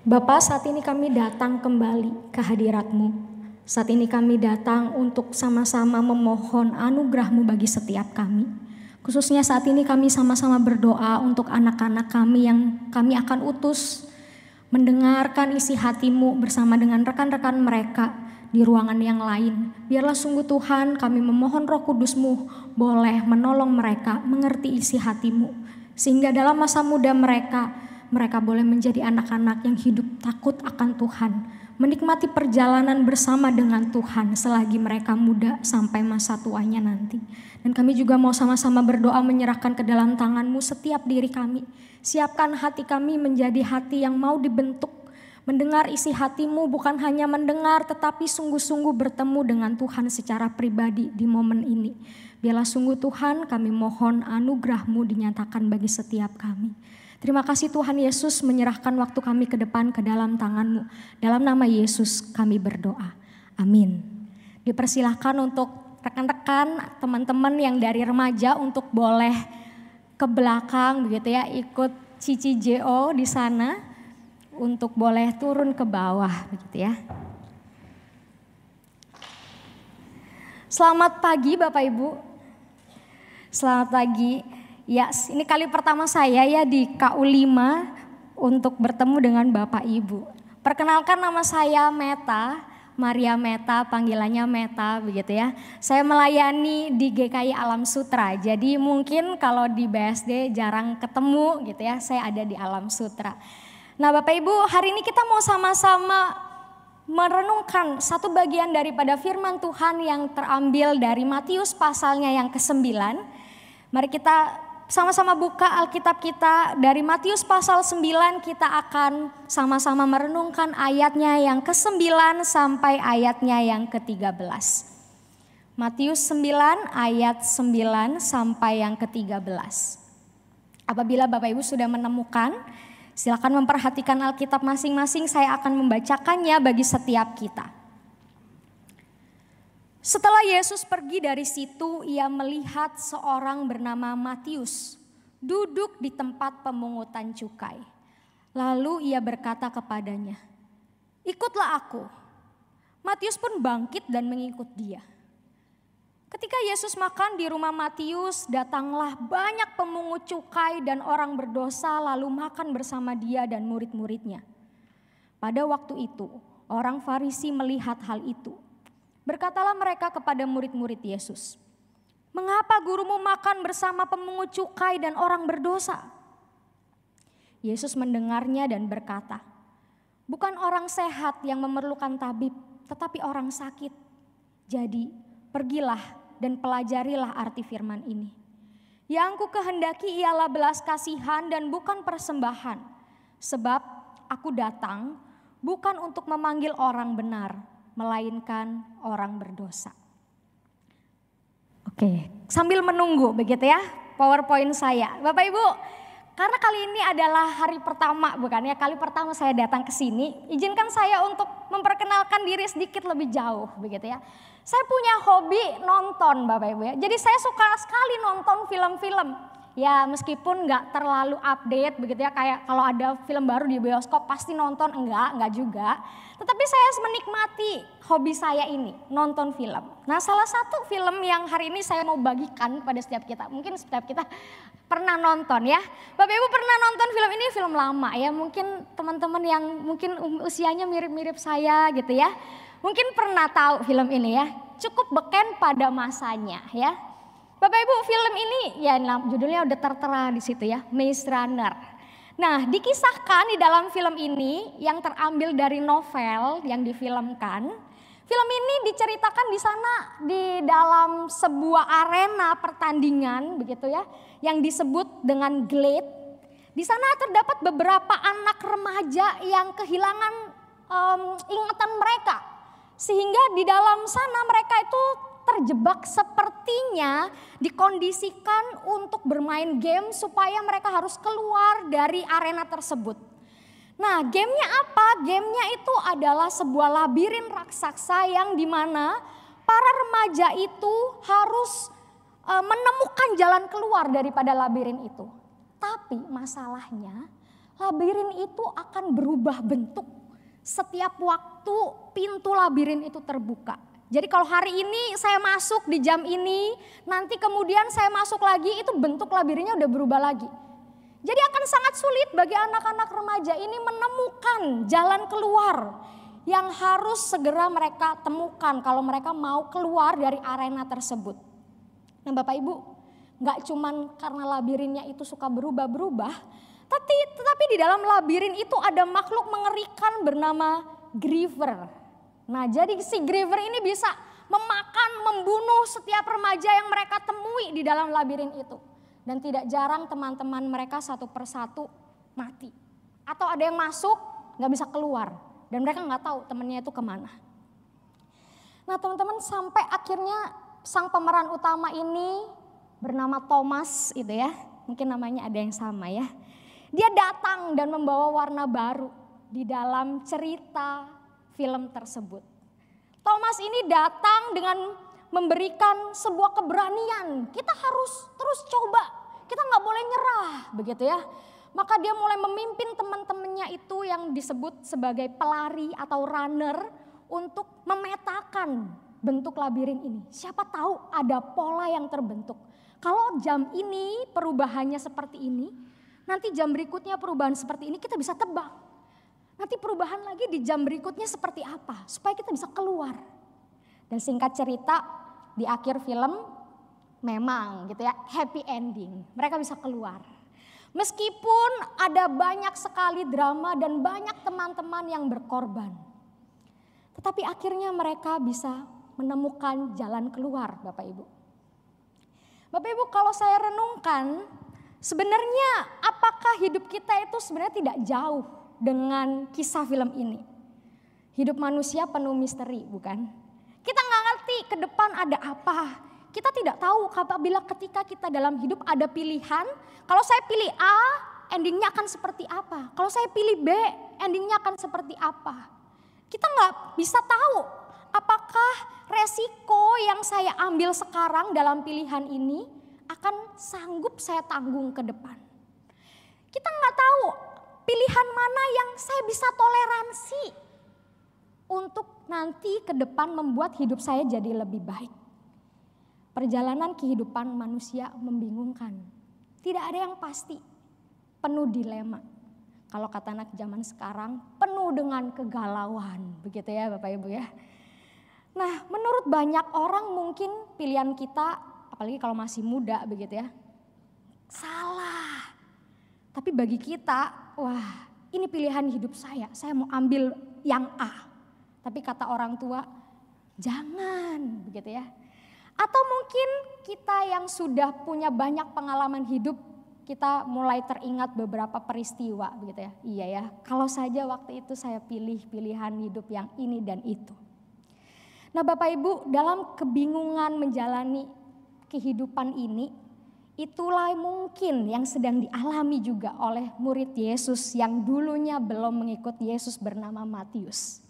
Bapa, saat ini kami datang kembali ke hadirat-Mu. Saat ini kami datang untuk sama-sama memohon anugerah-Mu bagi setiap kami. Khususnya saat ini kami sama-sama berdoa untuk anak-anak kami yang kami akan utus mendengarkan isi hati-Mu bersama dengan rekan-rekan mereka di ruangan yang lain. Biarlah sungguh Tuhan, kami memohon Roh Kudus-Mu boleh menolong mereka mengerti isi hati-Mu, sehingga dalam masa muda mereka boleh menjadi anak-anak yang hidup takut akan Tuhan, menikmati perjalanan bersama dengan Tuhan selagi mereka muda sampai masa tuanya nanti. Dan kami juga mau sama-sama berdoa menyerahkan ke dalam tangan-Mu setiap diri kami. Siapkan hati kami menjadi hati yang mau dibentuk, mendengar isi hati-Mu, bukan hanya mendengar tetapi sungguh-sungguh bertemu dengan Tuhan secara pribadi di momen ini. Biarlah sungguh Tuhan, kami mohon anugerah-Mu dinyatakan bagi setiap kami. Terima kasih Tuhan Yesus, menyerahkan waktu kami ke depan ke dalam tangan-Mu. Dalam nama Yesus kami berdoa. Amin. Dipersilahkan untuk rekan-rekan, teman-teman yang dari remaja untuk boleh ke belakang begitu ya, ikut Cici JO di sana, untuk boleh turun ke bawah begitu ya. Selamat pagi Bapak Ibu. Selamat pagi. Ya, ini kali pertama saya ya di KU5 untuk bertemu dengan Bapak Ibu. Perkenalkan, nama saya Meta, Maria Meta, panggilannya Meta begitu ya. Saya melayani di GKI Alam Sutra. Jadi mungkin kalau di BSD jarang ketemu gitu ya, saya ada di Alam Sutra. Nah Bapak Ibu, hari ini kita mau sama-sama merenungkan satu bagian daripada firman Tuhan yang terambil dari Matius pasalnya yang ke-9. Mari kita sama-sama buka Alkitab kita dari Matius pasal 9, kita akan sama-sama merenungkan ayatnya yang ke-9 sampai ayatnya yang ke-13. Matius 9 ayat 9 sampai yang ke-13. Apabila Bapak Ibu sudah menemukan, silakan memperhatikan Alkitab masing-masing, saya akan membacakannya bagi setiap kita. Setelah Yesus pergi dari situ, ia melihat seorang bernama Matius duduk di tempat pemungutan cukai. Lalu ia berkata kepadanya, "Ikutlah aku." Matius pun bangkit dan mengikut dia. Ketika Yesus makan di rumah Matius, datanglah banyak pemungut cukai dan orang berdosa lalu makan bersama dia dan murid-muridnya. Pada waktu itu, orang Farisi melihat hal itu. Berkatalah mereka kepada murid-murid Yesus, "Mengapa gurumu makan bersama pemungut cukai dan orang berdosa?" Yesus mendengarnya dan berkata, "Bukan orang sehat yang memerlukan tabib, tetapi orang sakit. Jadi pergilah dan pelajarilah arti firman ini. Yang ku kehendaki ialah belas kasihan dan bukan persembahan. Sebab aku datang bukan untuk memanggil orang benar, melainkan orang berdosa." Oke, sambil menunggu begitu ya PowerPoint saya. Bapak Ibu, karena kali ini adalah hari pertama bukan ya, kali pertama saya datang ke sini, izinkan saya untuk memperkenalkan diri sedikit lebih jauh begitu ya. Saya punya hobi nonton Bapak Ibu ya. Jadi saya suka sekali nonton film-film. Ya meskipun nggak terlalu update begitu ya, kayak kalau ada film baru di bioskop pasti nonton, enggak juga. Tetapi saya menikmati hobi saya ini, nonton film. Nah salah satu film yang hari ini saya mau bagikan kepada setiap kita, mungkin setiap kita pernah nonton ya. Bapak Ibu pernah nonton film ini, film lama ya, mungkin teman-teman yang mungkin usianya mirip-mirip saya gitu ya. Mungkin pernah tahu film ini ya, cukup beken pada masanya ya. Bapak Ibu, film ini ya judulnya udah tertera di situ ya, Maze Runner. Nah, dikisahkan di dalam film ini yang terambil dari novel yang difilmkan. Film ini diceritakan di sana di dalam sebuah arena pertandingan begitu ya, yang disebut dengan Glade. Di sana terdapat beberapa anak remaja yang kehilangan ingatan mereka. Sehingga di dalam sana mereka itu terjebak, sepertinya dikondisikan untuk bermain game supaya mereka harus keluar dari arena tersebut. Nah, gamenya apa? Gamenya itu adalah sebuah labirin raksasa yang dimana para remaja itu harus menemukan jalan keluar daripada labirin itu. Tapi masalahnya labirin itu akan berubah bentuk setiap waktu pintu labirin itu terbuka. Jadi kalau hari ini saya masuk di jam ini, nanti kemudian saya masuk lagi, itu bentuk labirinnya udah berubah lagi. Jadi akan sangat sulit bagi anak-anak remaja ini menemukan jalan keluar yang harus segera mereka temukan kalau mereka mau keluar dari arena tersebut. Nah Bapak Ibu, gak cuman karena labirinnya itu suka berubah-berubah, tetapi di dalam labirin itu ada makhluk mengerikan bernama Griever. Nah jadi si Griever ini bisa memakan, membunuh setiap remaja yang mereka temui di dalam labirin itu. Dan tidak jarang teman-teman mereka satu persatu mati. Atau ada yang masuk gak bisa keluar. Dan mereka gak tahu temannya itu kemana. Nah teman-teman, sampai akhirnya sang pemeran utama ini bernama Thomas itu ya. Mungkin namanya ada yang sama ya. Dia datang dan membawa warna baru di dalam cerita film tersebut. Thomas ini datang dengan memberikan sebuah keberanian. Kita harus terus coba, kita gak boleh nyerah begitu ya. Maka dia mulai memimpin teman-temannya itu yang disebut sebagai pelari atau runner untuk memetakan bentuk labirin ini. Siapa tahu ada pola yang terbentuk. Kalau jam ini perubahannya seperti ini, nanti jam berikutnya perubahan seperti ini kita bisa tebak. Nanti perubahan lagi di jam berikutnya seperti apa supaya kita bisa keluar. Dan singkat cerita di akhir film memang gitu ya happy ending. Mereka bisa keluar. Meskipun ada banyak sekali drama dan banyak teman-teman yang berkorban. Tetapi akhirnya mereka bisa menemukan jalan keluar Bapak Ibu. Bapak Ibu, kalau saya renungkan, sebenarnya apakah hidup kita itu sebenarnya tidak jauh dengan kisah film ini? Hidup manusia penuh misteri, bukan? Kita nggak ngerti ke depan ada apa. Kita tidak tahu apabila ketika kita dalam hidup ada pilihan, kalau saya pilih A, endingnya akan seperti apa. Kalau saya pilih B, endingnya akan seperti apa. Kita nggak bisa tahu apakah resiko yang saya ambil sekarang dalam pilihan ini akan sanggup saya tanggung ke depan. Kita nggak tahu pilihan mana yang saya bisa toleransi untuk nanti ke depan membuat hidup saya jadi lebih baik. Perjalanan kehidupan manusia membingungkan. Tidak ada yang pasti, penuh dilema. Kalau kata anak zaman sekarang, penuh dengan kegalauan. Begitu ya Bapak Ibu ya. Nah menurut banyak orang mungkin pilihan kita, apalagi kalau masih muda begitu ya, salah. Tapi bagi kita, wah ini pilihan hidup saya mau ambil yang A. Tapi kata orang tua, jangan begitu ya. Atau mungkin kita yang sudah punya banyak pengalaman hidup, kita mulai teringat beberapa peristiwa begitu ya. Iya ya, kalau saja waktu itu saya pilih pilihan hidup yang ini dan itu. Nah Bapak Ibu, dalam kebingungan menjalani kehidupan ini, itulah mungkin yang sedang dialami juga oleh murid Yesus yang dulunya belum mengikut Yesus bernama Matius.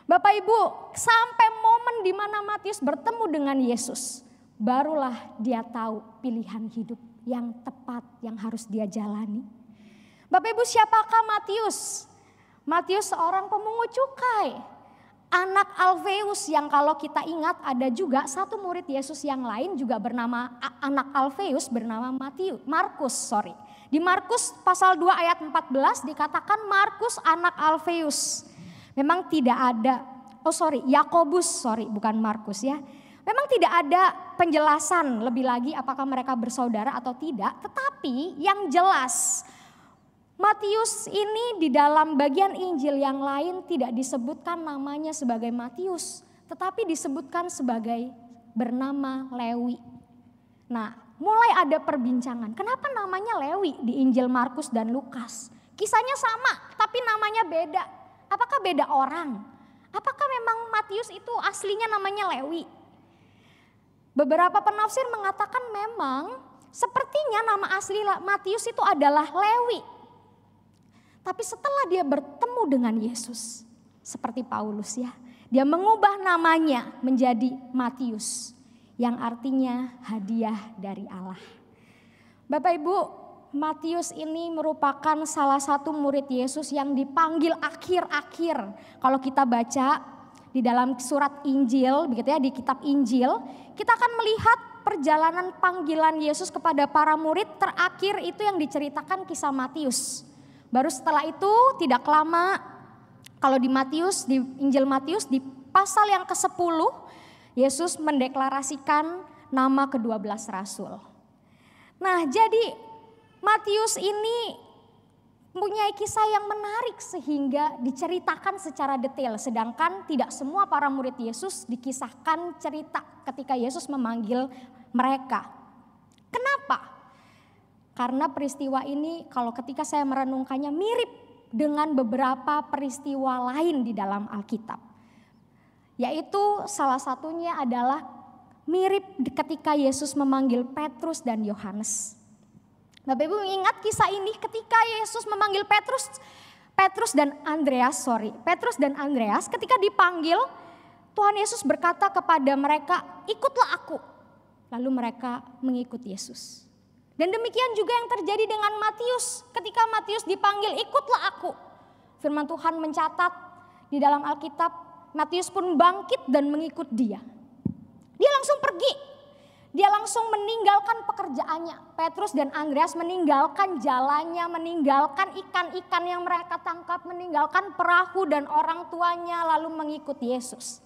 Bapak Ibu, sampai momen di mana Matius bertemu dengan Yesus, barulah dia tahu pilihan hidup yang tepat yang harus dia jalani. Bapak Ibu, siapakah Matius? Matius seorang pemungut cukai, anak Alfeus yang kalau kita ingat ada juga satu murid Yesus yang lain juga bernama anak Alfeus bernama Markus. Di Markus pasal 2 ayat 14 dikatakan Markus anak Alfeus. Memang tidak ada, Yakobus, bukan Markus ya. Memang tidak ada penjelasan lebih lagi apakah mereka bersaudara atau tidak. Tetapi yang jelas Matius ini di dalam bagian Injil yang lain tidak disebutkan namanya sebagai Matius. Tetapi disebutkan sebagai bernama Lewi. Nah mulai ada perbincangan kenapa namanya Lewi di Injil Markus dan Lukas. Kisahnya sama tapi namanya beda. Apakah beda orang? Apakah memang Matius itu aslinya namanya Lewi? Beberapa penafsir mengatakan memang sepertinya nama asli Matius itu adalah Lewi. Tapi setelah dia bertemu dengan Yesus, seperti Paulus ya, dia mengubah namanya menjadi Matius, yang artinya hadiah dari Allah. Bapak Ibu, Matius ini merupakan salah satu murid Yesus yang dipanggil akhir-akhir. Kalau kita baca di dalam surat Injil, begitu ya, di kitab Injil, kita akan melihat perjalanan panggilan Yesus kepada para murid terakhir itu yang diceritakan kisah Matius. Baru setelah itu tidak lama, kalau di Matius, di Injil Matius di pasal yang ke-10, Yesus mendeklarasikan nama ke-12 rasul. Nah, jadi Matius ini mempunyai kisah yang menarik sehingga diceritakan secara detail. Sedangkan tidak semua para murid Yesus dikisahkan cerita ketika Yesus memanggil mereka. Kenapa? Karena peristiwa ini kalau ketika saya merenungkannya mirip dengan beberapa peristiwa lain di dalam Alkitab. Yaitu salah satunya adalah mirip ketika Yesus memanggil Petrus dan Yohanes. Bapak Ibu ingat kisah ini ketika Yesus memanggil Petrus dan Andreas ketika dipanggil, Tuhan Yesus berkata kepada mereka, ikutlah aku. Lalu mereka mengikut Yesus. Dan demikian juga yang terjadi dengan Matius. Ketika Matius dipanggil, ikutlah aku. Firman Tuhan mencatat di dalam Alkitab, Matius pun bangkit dan mengikut dia. Dia langsung pergi. Dia langsung meninggalkan pekerjaannya. Petrus dan Andreas meninggalkan jalannya, meninggalkan ikan-ikan yang mereka tangkap, meninggalkan perahu dan orang tuanya lalu mengikut Yesus.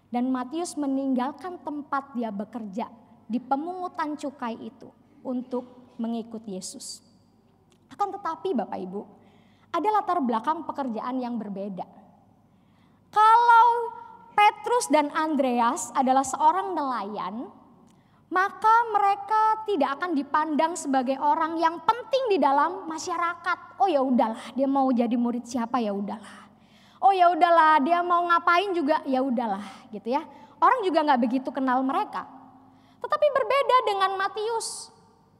Dan Matius meninggalkan tempat dia bekerja di pemungutan cukai itu untuk mengikut Yesus. Akan tetapi Bapak Ibu, ada latar belakang pekerjaan yang berbeda. Kalau Petrus dan Andreas adalah seorang nelayan, maka mereka tidak akan dipandang sebagai orang yang penting di dalam masyarakat. Oh ya udahlah, dia mau jadi murid siapa ya udahlah. Oh ya udahlah, dia mau ngapain juga ya udahlah, gitu ya. Orang juga nggak begitu kenal mereka. Tetapi berbeda dengan Matius.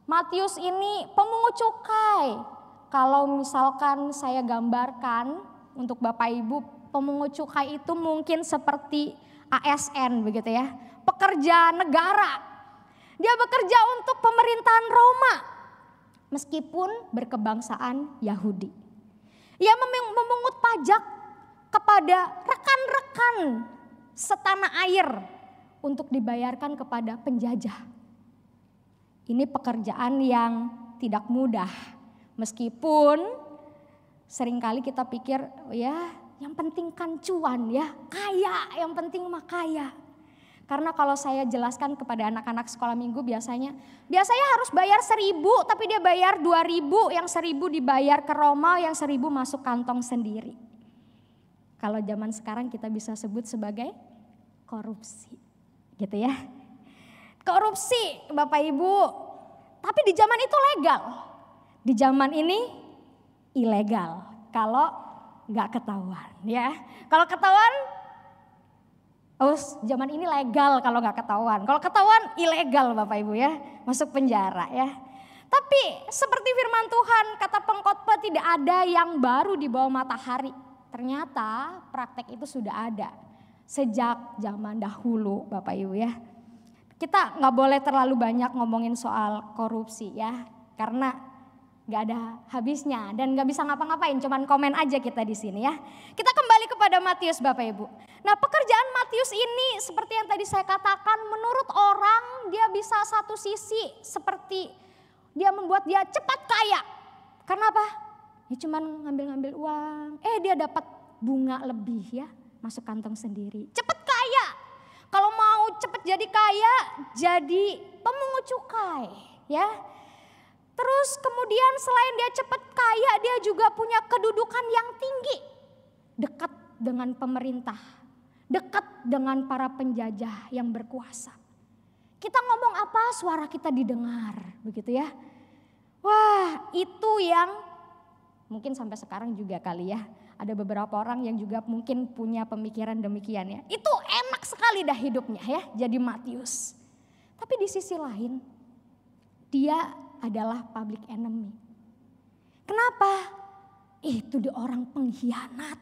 Matius ini pemungut cukai. Kalau misalkan saya gambarkan untuk Bapak Ibu, pemungut cukai itu mungkin seperti ASN begitu ya. Pekerja negara. Dia bekerja untuk pemerintahan Roma meskipun berkebangsaan Yahudi. Ia memungut pajak kepada rekan-rekan setanah air untuk dibayarkan kepada penjajah. Ini pekerjaan yang tidak mudah meskipun seringkali kita pikir ya yang penting kan cuan ya, kaya, yang penting mah kaya. Karena kalau saya jelaskan kepada anak-anak sekolah minggu biasanya harus bayar 1.000 tapi dia bayar 2.000, yang 1.000 dibayar ke Roma, yang 1.000 masuk kantong sendiri. Kalau zaman sekarang kita bisa sebut sebagai korupsi gitu ya. Korupsi Bapak Ibu, tapi di zaman itu legal. Di zaman ini ilegal kalau nggak ketahuan ya. Kalau ketahuan, zaman ini legal kalau nggak ketahuan. Kalau ketahuan ilegal Bapak Ibu ya, masuk penjara ya. Tapi seperti firman Tuhan, kata pengkhotbah tidak ada yang baru di bawah matahari. Ternyata praktek itu sudah ada sejak zaman dahulu Bapak Ibu ya. Kita nggak boleh terlalu banyak ngomongin soal korupsi ya, karena nggak ada habisnya dan nggak bisa ngapa-ngapain, cuman komen aja kita di sini ya. Kita kembali kepada Matius Bapak Ibu. Nah pekerjaan Matius ini seperti yang tadi saya katakan, menurut orang dia bisa satu sisi seperti dia membuat dia cepat kaya. Karena apa? Ya cuman ngambil-ngambil uang, dia dapat bunga lebih ya, masuk kantong sendiri. Cepat kaya. Kalau mau cepat jadi kaya, jadi pemungut cukai ya. Terus kemudian selain dia cepat kaya, dia juga punya kedudukan yang tinggi. Dekat dengan pemerintah, dekat dengan para penjajah yang berkuasa. Kita ngomong apa, suara kita didengar, begitu ya. Wah, itu yang mungkin sampai sekarang juga kali ya. Ada beberapa orang yang juga mungkin punya pemikiran demikian ya. Itu enak sekali dah hidupnya ya, jadi Matius. Tapi di sisi lain, dia adalah public enemy. Kenapa? Itu dia orang pengkhianat.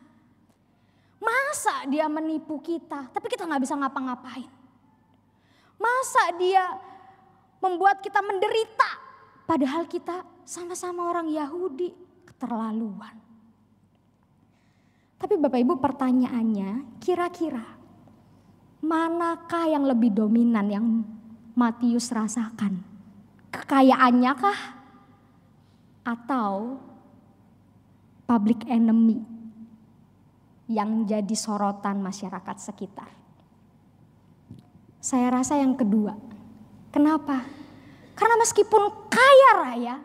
Masa dia menipu kita, tapi kita nggak bisa ngapa-ngapain. Masa dia membuat kita menderita, Padahal kita sama-sama orang Yahudi, keterlaluan. Tapi Bapak Ibu pertanyaannya, kira-kira manakah yang lebih dominan yang Matius rasakan? Kekayaannya kah? Atau public enemy yang jadi sorotan masyarakat sekitar? Saya rasa yang kedua. Kenapa? Karena meskipun kaya raya,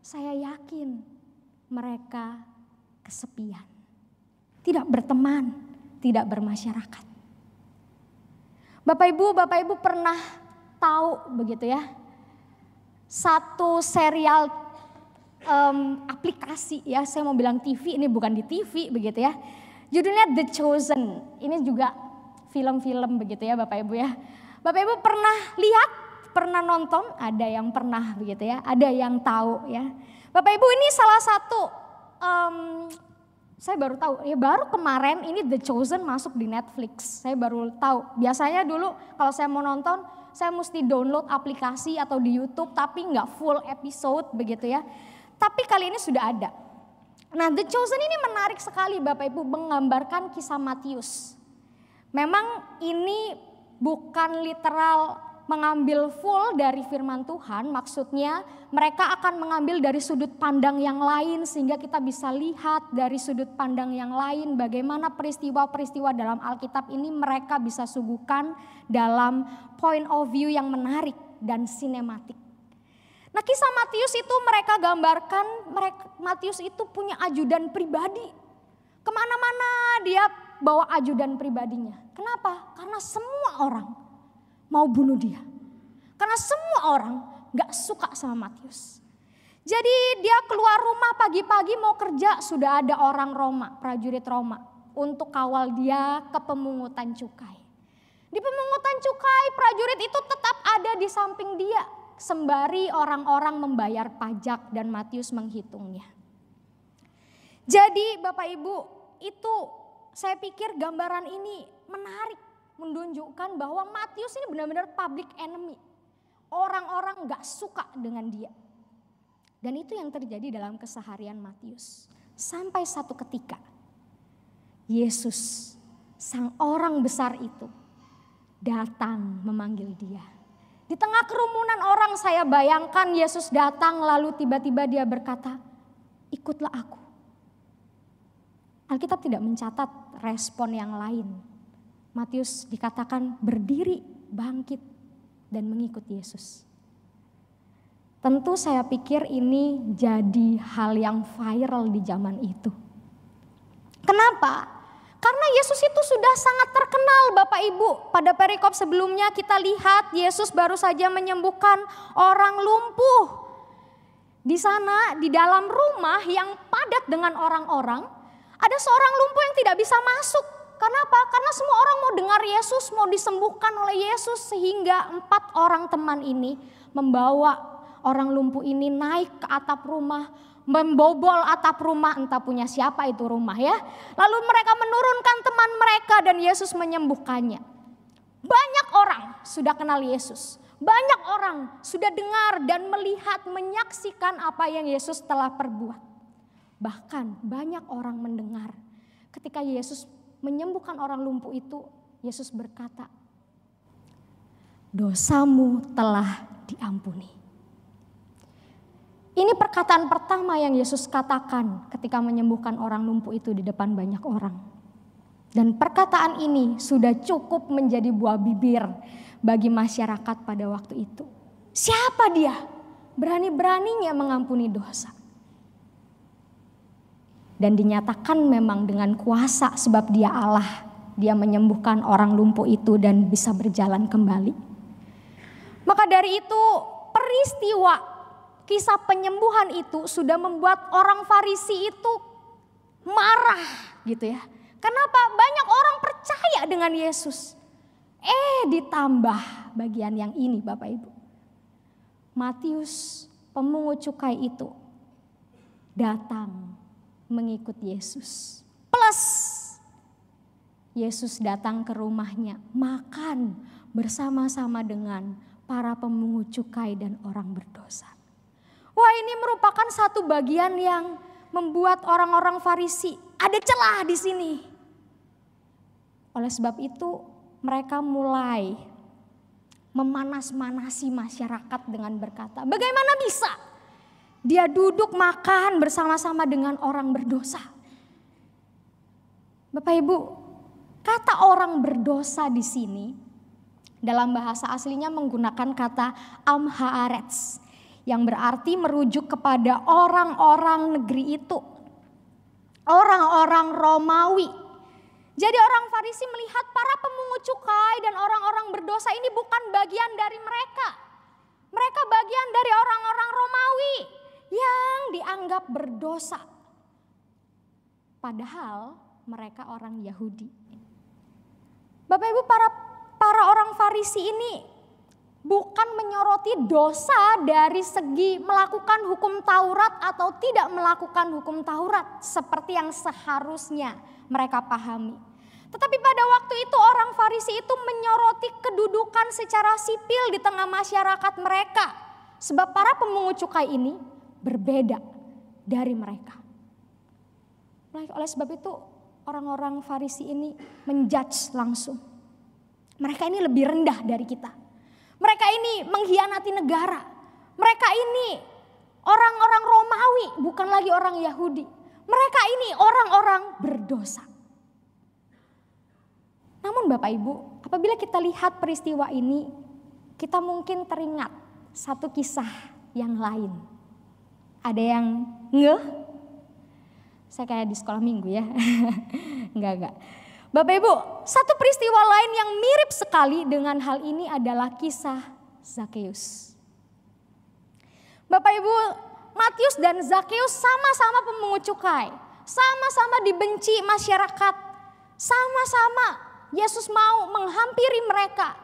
saya yakin mereka kesepian. Tidak berteman, tidak bermasyarakat. Bapak Ibu pernah tahu begitu ya, satu serial aplikasi ya, saya mau bilang TV, ini bukan di TV begitu ya. Judulnya The Chosen, ini juga film-film begitu ya Bapak Ibu ya. Bapak Ibu pernah lihat, pernah nonton, ada yang pernah begitu ya, ada yang tahu ya. Bapak Ibu ini salah satu, saya baru tahu, ya baru kemarin ini The Chosen masuk di Netflix, saya baru tahu. Biasanya dulu kalau saya mau nonton, saya mesti download aplikasi atau di YouTube, tapi nggak full episode begitu ya. Tapi kali ini sudah ada. Nah, The Chosen ini menarik sekali Bapak Ibu, menggambarkan kisah Matius. Memang ini bukan literal mengambil full dari firman Tuhan, maksudnya mereka akan mengambil dari sudut pandang yang lain sehingga kita bisa lihat dari sudut pandang yang lain bagaimana peristiwa-peristiwa dalam Alkitab ini mereka bisa suguhkan dalam point of view yang menarik dan sinematik. Nah, kisah Matius itu mereka gambarkan, Matius itu punya ajudan pribadi. Kemana-mana dia bawa ajudan pribadinya. Kenapa? Karena semua orang mau bunuh dia. Karena semua orang gak suka sama Matius. Jadi dia keluar rumah pagi-pagi mau kerja, sudah ada orang Roma, prajurit Roma, untuk kawal dia ke pemungutan cukai. Di pemungutan cukai prajurit itu tetap ada di samping dia, sembari orang-orang membayar pajak dan Matius menghitungnya. Jadi Bapak Ibu, itu saya pikir gambaran ini menarik, menunjukkan bahwa Matius ini benar-benar public enemy. Orang-orang gak suka dengan dia. Dan itu yang terjadi dalam keseharian Matius. Sampai satu ketika Yesus, sang orang besar itu, datang memanggil dia. Di tengah kerumunan orang saya bayangkan Yesus datang lalu tiba-tiba dia berkata, ikutlah aku. Alkitab tidak mencatat respon yang lain. Matius dikatakan berdiri, bangkit, dan mengikut Yesus. Tentu saya pikir ini jadi hal yang viral di zaman itu. Kenapa? Karena Yesus itu sudah sangat terkenal Bapak Ibu. Pada perikop sebelumnya kita lihat Yesus baru saja menyembuhkan orang lumpuh. Di sana di dalam rumah yang padat dengan orang-orang, ada seorang lumpuh yang tidak bisa masuk. Kenapa? Karena semua orang mau dengar Yesus, mau disembuhkan oleh Yesus. Sehingga 4 orang teman ini membawa orang lumpuh ini naik ke atap rumah, membobol atap rumah, entah punya siapa itu rumah ya. Lalu mereka menurunkan teman mereka dan Yesus menyembuhkannya. Banyak orang sudah kenal Yesus. Banyak orang sudah dengar dan melihat, menyaksikan apa yang Yesus telah perbuat. Bahkan banyak orang mendengar ketika Yesus menyembuhkan orang lumpuh itu, Yesus berkata, dosamu telah diampuni. Ini perkataan pertama yang Yesus katakan ketika menyembuhkan orang lumpuh itu di depan banyak orang. Dan perkataan ini sudah cukup menjadi buah bibir bagi masyarakat pada waktu itu. Siapa dia? Berani-beraninya mengampuni dosa. Dan dinyatakan memang dengan kuasa sebab dia Allah. Dia menyembuhkan orang lumpuh itu dan bisa berjalan kembali. Maka dari itu peristiwa kisah penyembuhan itu sudah membuat orang Farisi itu marah gitu ya. Kenapa? Banyak orang percaya dengan Yesus. Ditambah bagian yang ini Bapak Ibu. Matius pemungut cukai itu datang mengikut Yesus. Plus Yesus datang ke rumahnya, makan bersama-sama dengan para pemungut cukai dan orang berdosa. Wah, ini merupakan satu bagian yang membuat orang-orang Farisi ada celah di sini. Oleh sebab itu, mereka mulai memanas-manasi masyarakat dengan berkata, bagaimana bisa dia duduk makan bersama-sama dengan orang berdosa? Bapak Ibu, kata orang berdosa di sini dalam bahasa aslinya menggunakan kata amhaaretz, yang berarti merujuk kepada orang-orang negeri itu, orang-orang Romawi. Jadi orang Farisi melihat para pemungut cukai dan orang-orang berdosa ini bukan bagian dari mereka. Mereka bagian dari orang-orang Romawi yang dianggap berdosa. Padahal mereka orang Yahudi. Bapak Ibu, para orang Farisi ini bukan menyoroti dosa dari segi melakukan hukum Taurat atau tidak melakukan hukum Taurat seperti yang seharusnya mereka pahami. Tetapi pada waktu itu orang Farisi itu menyoroti kedudukan secara sipil di tengah masyarakat mereka. Sebab para pemungut cukai ini berbeda dari mereka. Oleh sebab itu orang-orang Farisi ini menjudge langsung. Mereka ini lebih rendah dari kita. Mereka ini mengkhianati negara. Mereka ini orang-orang Romawi, bukan lagi orang Yahudi. Mereka ini orang-orang berdosa. Namun Bapak Ibu, apabila kita lihat peristiwa ini, kita mungkin teringat satu kisah yang lain. Ada yang ngeh? Saya kayak di sekolah minggu ya. Enggak. Bapak Ibu, satu peristiwa lain yang mirip sekali dengan hal ini adalah kisah Zakheus. Bapak Ibu, Matius dan Zakheus sama-sama pemungut cukai, sama-sama dibenci masyarakat, sama-sama Yesus mau menghampiri mereka.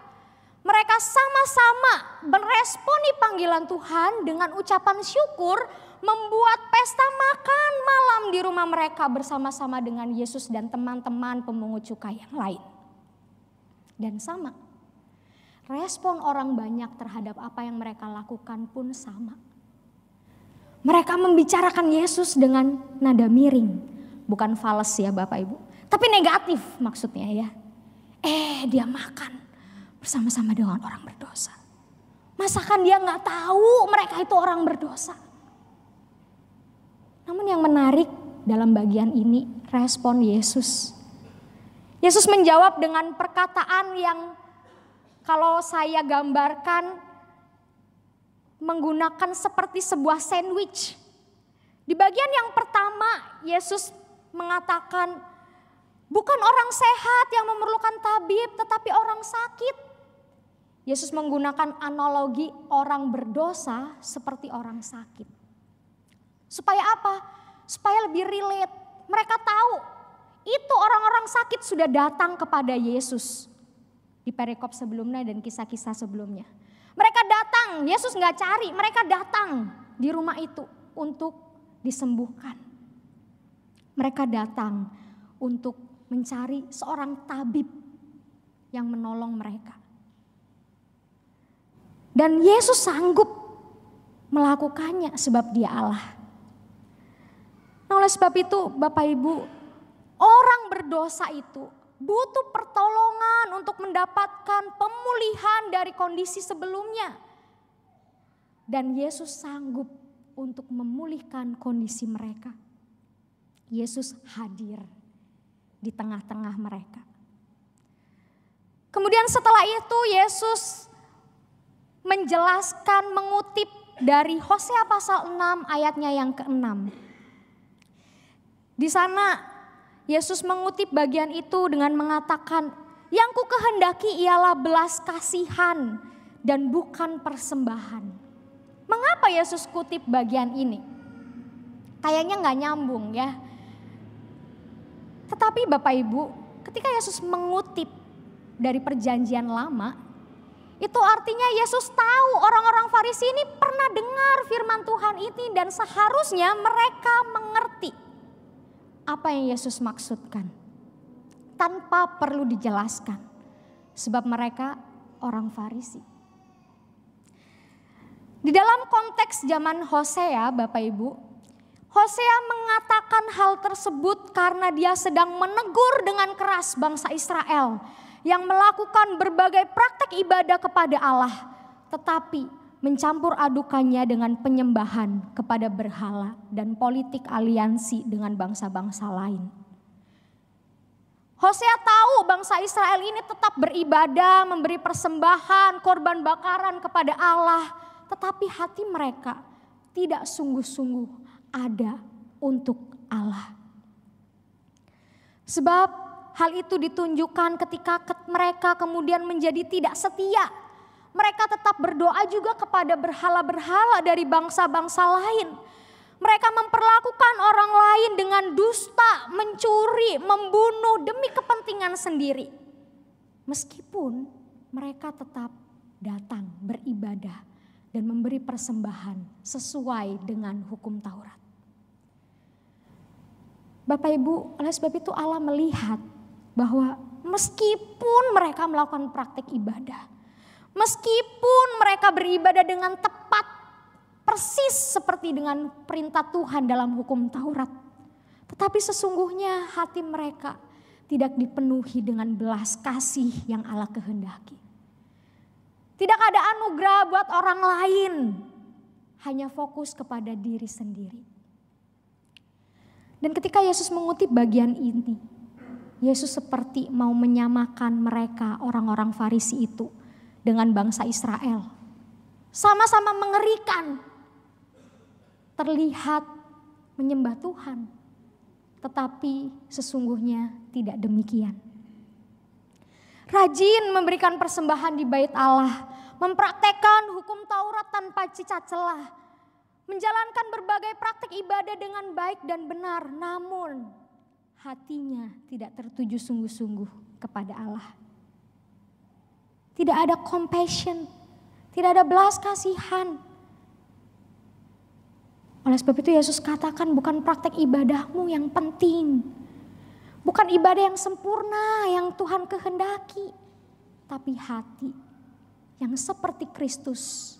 Mereka sama-sama meresponi panggilan Tuhan dengan ucapan syukur, membuat pesta makan malam di rumah mereka bersama-sama dengan Yesus dan teman-teman pemungut cukai yang lain. Dan sama, respon orang banyak terhadap apa yang mereka lakukan pun sama. Mereka membicarakan Yesus dengan nada miring, bukan fales ya Bapak Ibu, tapi negatif maksudnya ya. Dia makan bersama-sama dengan orang berdosa. Masakan dia gak tahu mereka itu orang berdosa? Namun yang menarik dalam bagian ini respon Yesus. Yesus menjawab dengan perkataan yang kalau saya gambarkan menggunakan seperti sebuah sandwich. Di bagian yang pertama Yesus mengatakan bukan orang sehat yang memerlukan tabib tetapi orang sakit. Yesus menggunakan analogi orang berdosa seperti orang sakit. Supaya apa? Supaya lebih relate. Mereka tahu itu orang-orang sakit sudah datang kepada Yesus. Di perikop sebelumnya dan kisah-kisah sebelumnya. Mereka datang, Yesus gak cari, mereka datang di rumah itu untuk disembuhkan. Mereka datang untuk mencari seorang tabib yang menolong mereka. Dan Yesus sanggup melakukannya sebab Dia Allah. Nah, oleh sebab itu Bapak Ibu, orang berdosa itu butuh pertolongan untuk mendapatkan pemulihan dari kondisi sebelumnya. Dan Yesus sanggup untuk memulihkan kondisi mereka. Yesus hadir di tengah-tengah mereka. Kemudian setelah itu Yesus menjelaskan, mengutip dari Hosea pasal 6 ayatnya yang ke-6. Di sana Yesus mengutip bagian itu dengan mengatakan, yang ku kehendaki ialah belas kasihan dan bukan persembahan. Mengapa Yesus kutip bagian ini? Kayaknya gak nyambung ya. Tetapi Bapak Ibu, ketika Yesus mengutip dari perjanjian lama, itu artinya Yesus tahu orang-orang Farisi ini pernah dengar firman Tuhan ini dan seharusnya mereka mengerti apa yang Yesus maksudkan. Tanpa perlu dijelaskan. Sebab mereka orang Farisi. Di dalam konteks zaman Hosea, Bapak Ibu, Hosea mengatakan hal tersebut karena dia sedang menegur dengan keras bangsa Israel yang melakukan berbagai praktek ibadah kepada Allah, tetapi mencampur adukannya dengan penyembahan kepada berhala dan politik aliansi dengan bangsa-bangsa lain. Hosea tahu bangsa Israel ini tetap beribadah, memberi persembahan, korban bakaran kepada Allah, tetapi hati mereka tidak sungguh-sungguh ada untuk Allah. Sebab hal itu ditunjukkan ketika mereka kemudian menjadi tidak setia. Mereka tetap berdoa juga kepada berhala-berhala dari bangsa-bangsa lain. Mereka memperlakukan orang lain dengan dusta, mencuri, membunuh demi kepentingan sendiri. Meskipun mereka tetap datang beribadah dan memberi persembahan sesuai dengan hukum Taurat. Bapak Ibu, oleh sebab itu Allah melihat bahwa meskipun mereka melakukan praktik ibadah, meskipun mereka beribadah dengan tepat, persis seperti dengan perintah Tuhan dalam hukum Taurat, tetapi sesungguhnya hati mereka tidak dipenuhi dengan belas kasih yang Allah kehendaki. Tidak ada anugerah buat orang lain, hanya fokus kepada diri sendiri. Dan ketika Yesus mengutip bagian ini, Yesus seperti mau menyamakan mereka orang-orang Farisi itu dengan bangsa Israel. Sama-sama mengerikan, terlihat menyembah Tuhan, tetapi sesungguhnya tidak demikian. Rajin memberikan persembahan di bait Allah, mempraktekkan hukum Taurat tanpa cicat celah, menjalankan berbagai praktik ibadah dengan baik dan benar, namun hatinya tidak tertuju sungguh-sungguh kepada Allah. Tidak ada compassion, tidak ada belas kasihan. Oleh sebab itu Yesus katakan bukan praktek ibadahmu yang penting, bukan ibadah yang sempurna yang Tuhan kehendaki, tapi hati yang seperti Kristus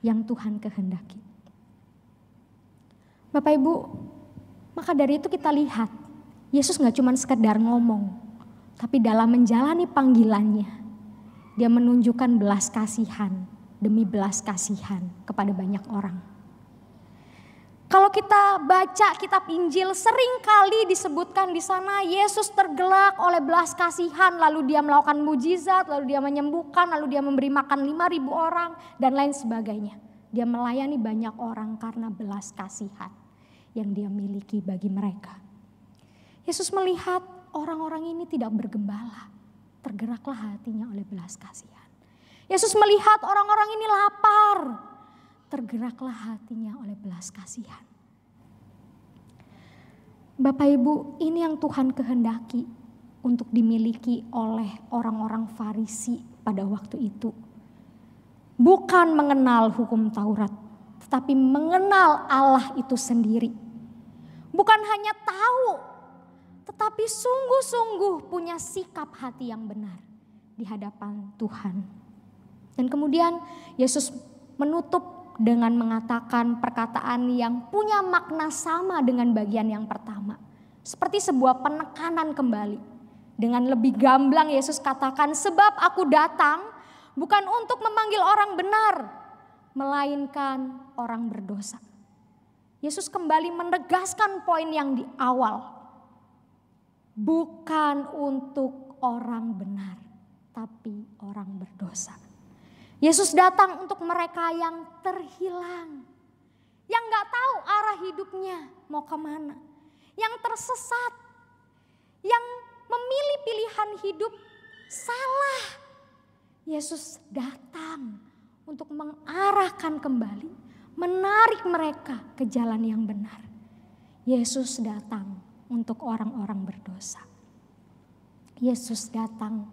yang Tuhan kehendaki. Bapak Ibu, maka dari itu kita lihat Yesus gak cuma sekedar ngomong, tapi dalam menjalani panggilannya, dia menunjukkan belas kasihan demi belas kasihan kepada banyak orang. Kalau kita baca kitab Injil, sering kali disebutkan di sana Yesus tergelak oleh belas kasihan, lalu dia melakukan mujizat, lalu dia menyembuhkan, lalu dia memberi makan 5.000 orang dan lain sebagainya. Dia melayani banyak orang karena belas kasihan yang dia miliki bagi mereka. Yesus melihat orang-orang ini tidak bergembala, tergeraklah hatinya oleh belas kasihan. Yesus melihat orang-orang ini lapar, tergeraklah hatinya oleh belas kasihan. Bapak Ibu, ini yang Tuhan kehendaki untuk dimiliki oleh orang-orang Farisi pada waktu itu. Bukan mengenal hukum Taurat, tetapi mengenal Allah itu sendiri. Bukan hanya tahu, tetapi sungguh-sungguh punya sikap hati yang benar di hadapan Tuhan. Dan kemudian Yesus menutup dengan mengatakan perkataan yang punya makna sama dengan bagian yang pertama. Seperti sebuah penekanan kembali. Dengan lebih gamblang Yesus katakan, sebab aku datang bukan untuk memanggil orang benar, melainkan orang berdosa. Yesus kembali menegaskan poin yang di awal. Bukan untuk orang benar, tapi orang berdosa. Yesus datang untuk mereka yang terhilang, yang gak tahu arah hidupnya mau kemana, yang tersesat, yang memilih pilihan hidup salah. Yesus datang untuk mengarahkan kembali, menarik mereka ke jalan yang benar. Yesus datang untuk orang-orang berdosa. Yesus datang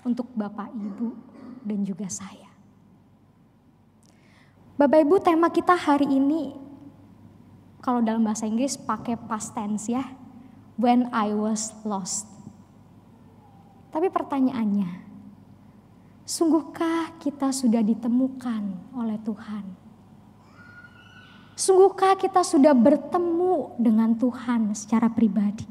untuk Bapak, Ibu, dan juga saya. Bapak Ibu, tema kita hari ini kalau dalam bahasa Inggris pakai past tense ya. When I was lost. Tapi pertanyaannya, Sungguhkah kita sudah ditemukan oleh Tuhan? Sungguhkah kita sudah bertemu dengan Tuhan secara pribadi?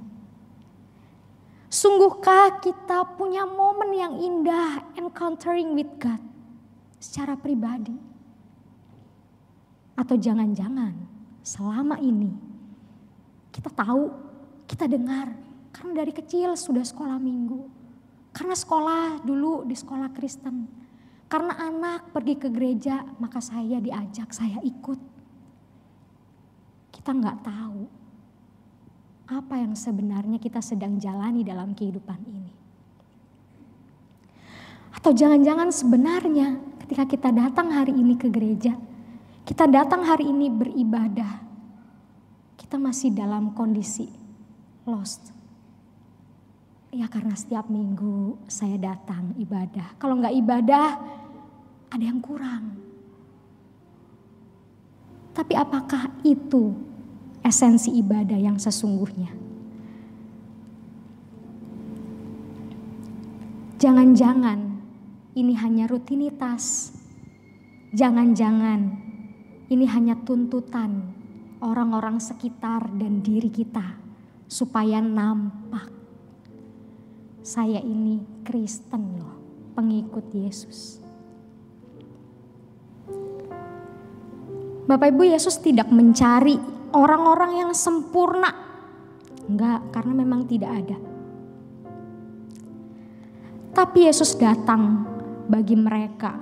Sungguhkah kita punya momen yang indah encountering with God secara pribadi? Atau jangan-jangan selama ini kita tahu, kita dengar karena dari kecil sudah sekolah minggu. Karena sekolah dulu di sekolah Kristen. Karena anak pergi ke gereja maka saya diajak, saya ikut. Kita nggak tahu apa yang sebenarnya kita sedang jalani dalam kehidupan ini. Atau jangan-jangan sebenarnya ketika kita datang hari ini ke gereja, kita datang hari ini beribadah, kita masih dalam kondisi lost. Ya karena setiap minggu saya datang ibadah. Kalau nggak ibadah ada yang kurang. Tapi apakah itu esensi ibadah yang sesungguhnya? Jangan-jangan ini hanya rutinitas. Jangan-jangan ini hanya tuntutan orang-orang sekitar dan diri kita supaya nampak saya ini Kristen loh, pengikut Yesus. Bapak Ibu, Yesus tidak mencari orang-orang yang sempurna. Enggak, karena memang tidak ada. Tapi Yesus datang bagi mereka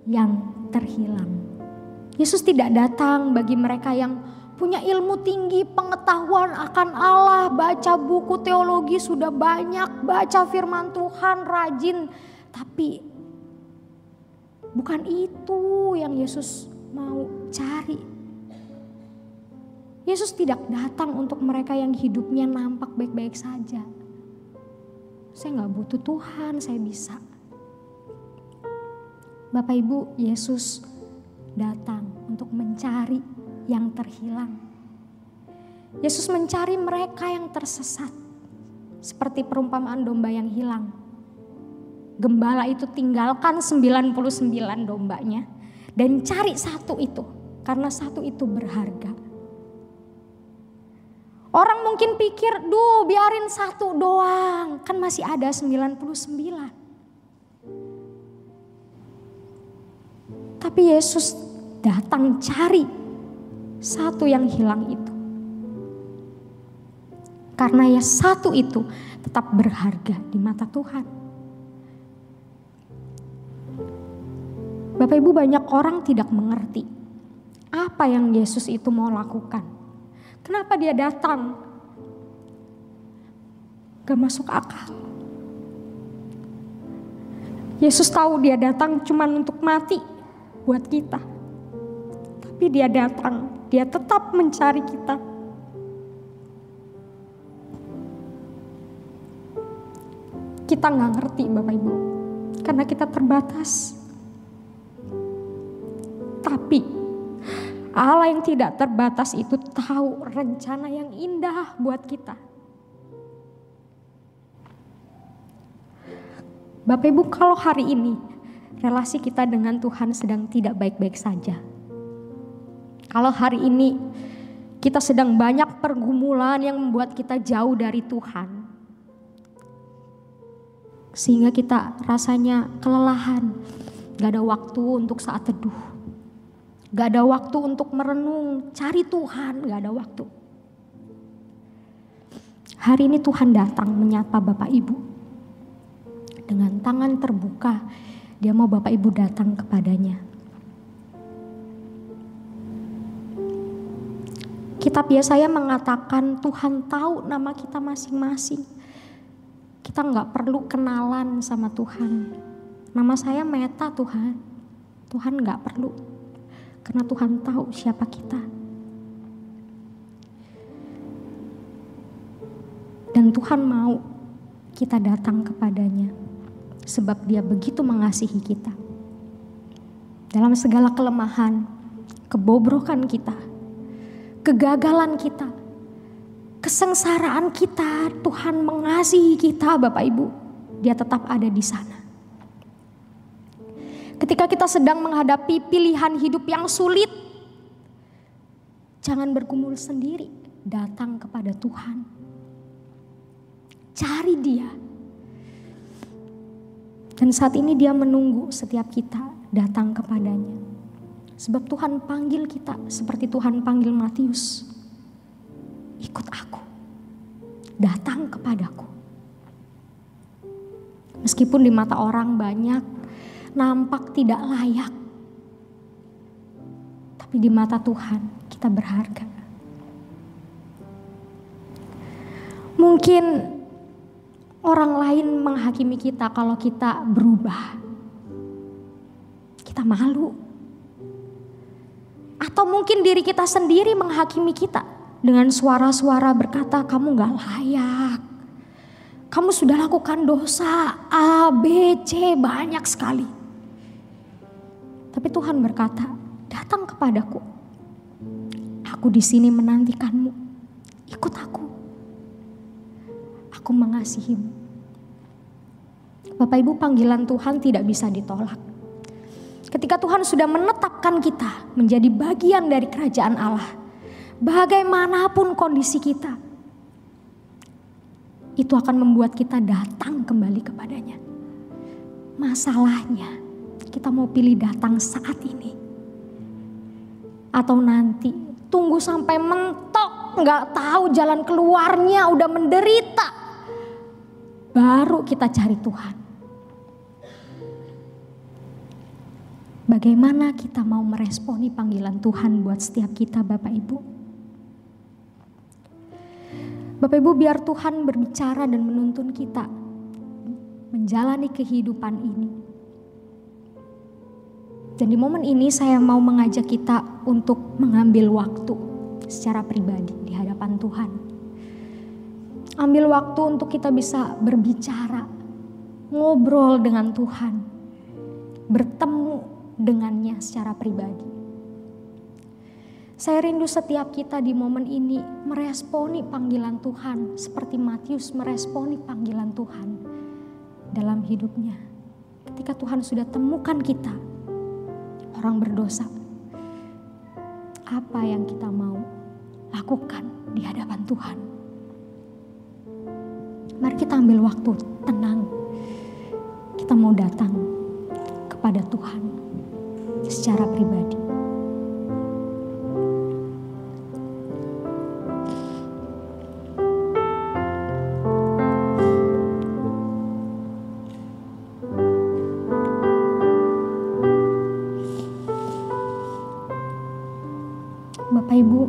yang terhilang. Yesus tidak datang bagi mereka yang punya ilmu tinggi, pengetahuan akan Allah, baca buku teologi sudah banyak, baca firman Tuhan rajin. Tapi bukan itu yang Yesus mau cari. Yesus tidak datang untuk mereka yang hidupnya nampak baik-baik saja. Saya gak butuh Tuhan, saya bisa. Bapak Ibu, Yesus datang untuk mencari yang terhilang. Yesus mencari mereka yang tersesat. Seperti perumpamaan domba yang hilang. Gembala itu tinggalkan 99 dombanya dan cari satu itu. Karena satu itu berharga. Orang mungkin pikir, duh biarin satu doang. Kan masih ada 99. Tapi Yesus datang cari satu yang hilang itu. Karena ya satu itu tetap berharga di mata Tuhan. Bapak Ibu, banyak orang tidak mengerti apa yang Yesus itu mau lakukan. Kenapa dia datang? Gak masuk akal. Yesus tahu dia datang cuma untuk mati buat kita. Tapi dia datang, dia tetap mencari kita. Kita gak ngerti Bapak Ibu, karena kita terbatas. Tapi Allah yang tidak terbatas itu tahu rencana yang indah buat kita. Bapak Ibu, kalau hari ini relasi kita dengan Tuhan sedang tidak baik-baik saja. Kalau hari ini kita sedang banyak pergumulan yang membuat kita jauh dari Tuhan. Sehingga kita rasanya kelelahan, gak ada waktu untuk saat teduh. Gak ada waktu untuk merenung, cari Tuhan, gak ada waktu. Hari ini Tuhan datang menyapa Bapak Ibu. Dengan tangan terbuka, dia mau Bapak Ibu datang kepadanya. Kitab Yesaya mengatakan Tuhan tahu nama kita masing-masing. Kita gak perlu kenalan sama Tuhan. Nama saya Meta Tuhan. Tuhan gak perlu. Karena Tuhan tahu siapa kita. Dan Tuhan mau kita datang kepadanya. Sebab dia begitu mengasihi kita. Dalam segala kelemahan, kebobrokan kita, kegagalan kita, kesengsaraan kita, Tuhan mengasihi kita Bapak Ibu. dia tetap ada di sana. Ketika kita sedang menghadapi pilihan hidup yang sulit, jangan bergumul sendiri, datang kepada Tuhan. Cari Dia. Dan saat ini Dia menunggu setiap kita datang kepadanya. Sebab Tuhan panggil kita seperti Tuhan panggil Matius. Ikut aku, datang kepadaku. Meskipun di mata orang banyak nampak tidak layak, tapi di mata Tuhan kita berharga. Mungkin orang lain menghakimi kita kalau kita berubah. Kita malu. Atau mungkin diri kita sendiri menghakimi kita dengan suara-suara berkata, kamu gak layak. Kamu sudah lakukan dosa A, B, C banyak sekali. Tapi Tuhan berkata, datang kepadaku. Aku di sini menantikanmu. Ikut aku. Aku mengasihimu. Bapak Ibu, panggilan Tuhan tidak bisa ditolak. Ketika Tuhan sudah menetapkan kita menjadi bagian dari kerajaan Allah, bagaimanapun kondisi kita, itu akan membuat kita datang kembali kepadanya. Masalahnya, kita mau pilih datang saat ini, atau nanti tunggu sampai mentok, nggak tahu jalan keluarnya, udah menderita, baru kita cari Tuhan. Bagaimana kita mau meresponi panggilan Tuhan buat setiap kita, Bapak Ibu? Bapak Ibu, biar Tuhan berbicara dan menuntun kita menjalani kehidupan ini. Dan di momen ini saya mau mengajak kita untuk mengambil waktu secara pribadi di hadapan Tuhan. Ambil waktu untuk kita bisa berbicara, ngobrol dengan Tuhan, bertemu dengannya secara pribadi. Saya rindu setiap kita di momen ini meresponi panggilan Tuhan seperti Matius meresponi panggilan Tuhan dalam hidupnya. Ketika Tuhan sudah temukan kita, orang berdosa, apa yang kita mau lakukan di hadapan Tuhan? Mari kita ambil waktu tenang. Kita mau datang kepada Tuhan secara pribadi. Bapak Ibu,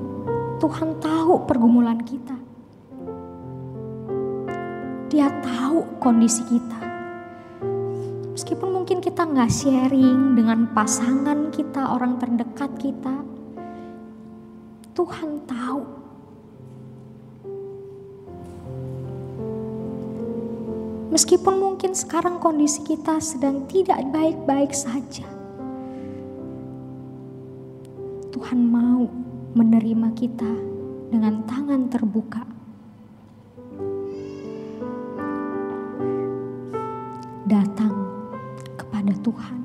Tuhan tahu pergumulan kita. Dia tahu kondisi kita. Meskipun mungkin kita gak sharing dengan pasangan kita, orang terdekat kita, Tuhan tahu. Meskipun mungkin sekarang kondisi kita sedang tidak baik-baik saja, Tuhan mau menerima kita dengan tangan terbuka. Datang kepada Tuhan.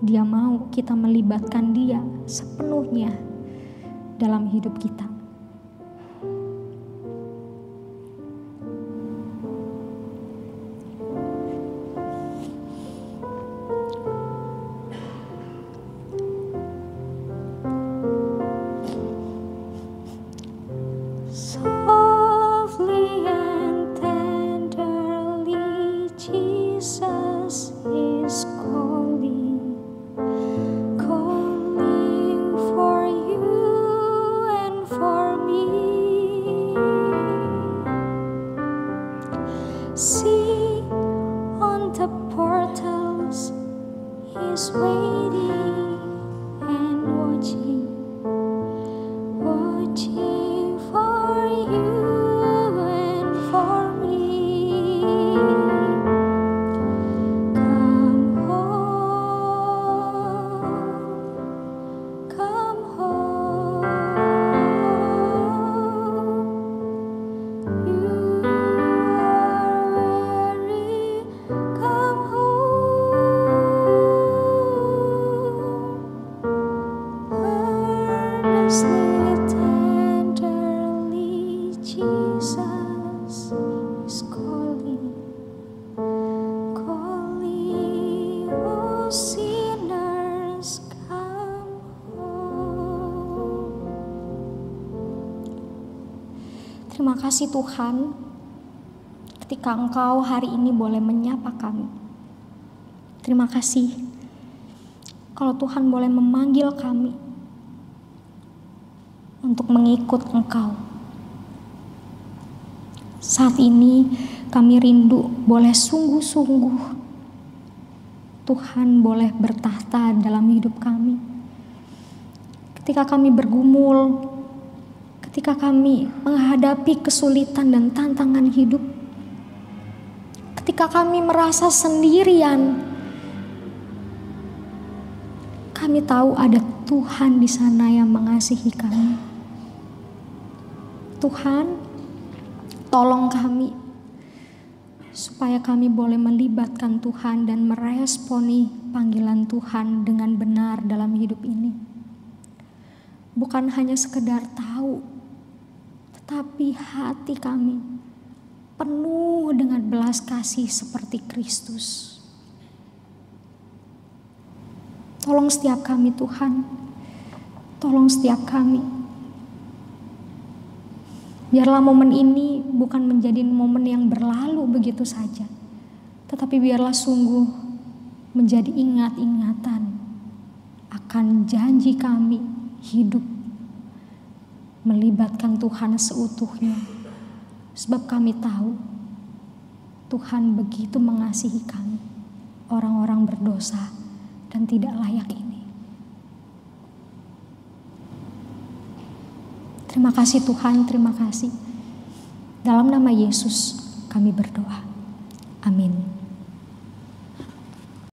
Dia mau kita melibatkan Dia sepenuhnya dalam hidup kita. Watching for you. Jesus is calling, calling all sinners come home. Terima kasih Tuhan, ketika Engkau hari ini boleh menyapa kami. Terima kasih kalau Tuhan boleh memanggil kami untuk mengikut Engkau. Saat ini kami rindu boleh sungguh-sungguh Tuhan boleh bertahta dalam hidup kami. Ketika kami bergumul, ketika kami menghadapi kesulitan dan tantangan hidup, ketika kami merasa sendirian, kami tahu ada Tuhan di sana yang mengasihi kami. Tuhan, tolong kami supaya kami boleh melibatkan Tuhan dan meresponi panggilan Tuhan dengan benar dalam hidup ini. Bukan hanya sekedar tahu, tetapi hati kami penuh dengan belas kasih seperti Kristus. Tolong setiap kami Tuhan, tolong setiap kami. Biarlah momen ini bukan menjadi momen yang berlalu begitu saja, tetapi biarlah sungguh menjadi ingat-ingatan akan janji kami hidup melibatkan Tuhan seutuhnya. Sebab kami tahu Tuhan begitu mengasihi kami, orang-orang berdosa dan tidak layak ini. Terima kasih Tuhan, terima kasih. Dalam nama Yesus kami berdoa. Amin.